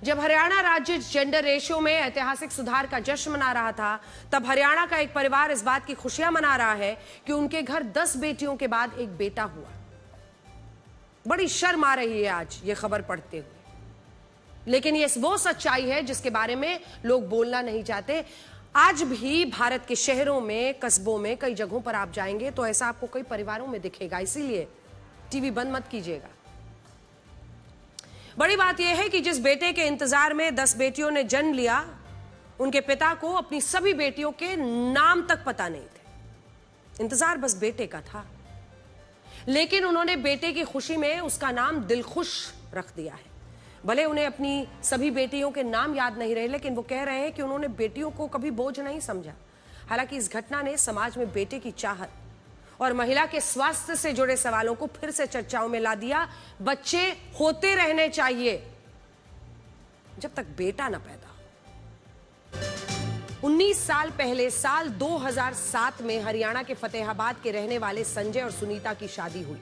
जब हरियाणा राज्य gender ratio में ऐतिहासिक सुधार का जश्न मना रहा था, तब हरियाणा का एक परिवार इस बात की खुशियां मना रहा है कि उनके घर 10 बेटियों के बाद एक बेटा हुआ। बड़ी शर्म आ रही है आज ये खबर पढ़ते हुए, लेकिन ये वो सच्चाई है जिसके बारे में लोग बोलना नहीं चाहते। आज भी भारत के शहरों में, कस्बों में, कई जगहों पर आप जाएंगे तो ऐसा आपको कई परिवारों में दिखेगा। इसीलिए टीवी बंद मत कीजिएगा। बड़ी बात यह है कि जिस बेटे के इंतजार में 10 बेटियों ने जन्म लिया, उनके पिता को अपनी सभी बेटियों के नाम तक पता नहीं थे। इंतजार बस बेटे का था, लेकिन उन्होंने बेटे की खुशी में उसका नाम दिलखुश रख दिया है। भले उन्हें अपनी सभी बेटियों के नाम याद नहीं रहे, लेकिन वो कह रहे हैं कि उन्होंने बेटियों को कभी बोझ नहीं समझा। हालांकि इस घटना ने समाज में बेटे की चाहत और महिला के स्वास्थ्य से जुड़े सवालों को फिर से चर्चाओं में ला दिया। बच्चे होते रहने चाहिए जब तक बेटा न पैदा हो। 19 साल पहले साल 2007 में हरियाणा के फतेहाबाद के रहने वाले संजय और सुनीता की शादी हुई।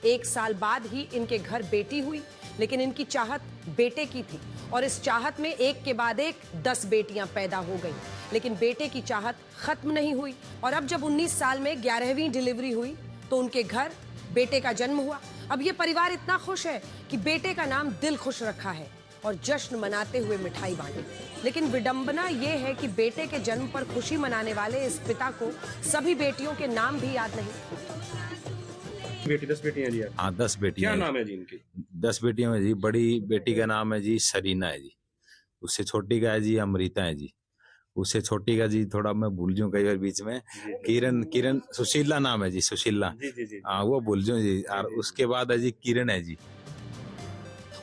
1 साल बाद ही इनके घर बेटी हुई, लेकिन इनकी चाहत बेटे की थी और इस चाहत में एक के बाद एक 10 बेटियां पैदा हो गईं। लेकिन बेटे की चाहत खत्म नहीं हुई और अब जब 19 साल में 11वीं डिलीवरी हुई तो उनके घर बेटे का जन्म हुआ। अब ये परिवार इतना खुश है कि बेटे का नाम दिल खुश रखा है और जश्न मनाते हुए मिठाई बांटी। लेकिन विडंबना यह है कि बेटे के जन्म पर खुशी मनाने वाले इस पिता को सभी बेटियों के नाम भी याद नहीं। 10 बेटियां जी। हाँ, 10 बेटियां। क्या नाम है जी इनकी? 10 बेटियों में जी बड़ी बेटी का नाम है जी सरीना है जी। उससे छोटी का है जी अमृता है जी। उससे छोटी का जी थोड़ा मैं भूल जाऊं कई बार बीच में, किरण सुशीला नाम है जी, सुशीला। हाँ, वो भूल जाऊं जी। और उसके बाद है जी किरण है जी।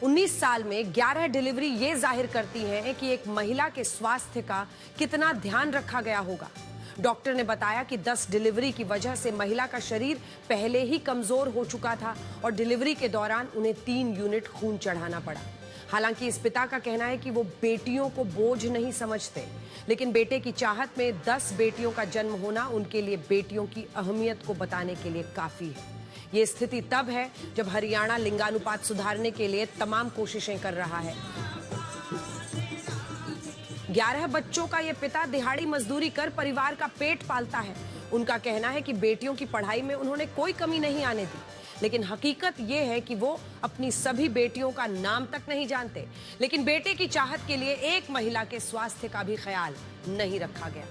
19 साल में 11 डिलीवरी ये जाहिर करती है कि एक महिला के स्वास्थ्य का कितना ध्यान रखा गया होगा। डॉक्टर ने बताया कि 10 डिलीवरी की वजह से महिला का शरीर पहले ही कमजोर हो चुका था और डिलीवरी के दौरान उन्हें 3 यूनिट खून चढ़ाना पड़ा। हालांकि इस पिता का कहना है कि वो बेटियों को बोझ नहीं समझते, लेकिन बेटे की चाहत में 10 बेटियों का जन्म होना उनके लिए बेटियों की अहमियत को बताने के लिए काफी है। ये स्थिति तब है जब हरियाणा लिंगानुपात सुधारने के लिए तमाम कोशिशें कर रहा है। 11 बच्चों का ये पिता दिहाड़ी मजदूरी कर परिवार का पेट पालता है। उनका कहना है कि बेटियों की पढ़ाई में उन्होंने कोई कमी नहीं आने दी, लेकिन हकीकत ये है कि वो अपनी सभी बेटियों का नाम तक नहीं जानते। लेकिन बेटे की चाहत के लिए एक महिला के स्वास्थ्य का भी ख्याल नहीं रखा गया।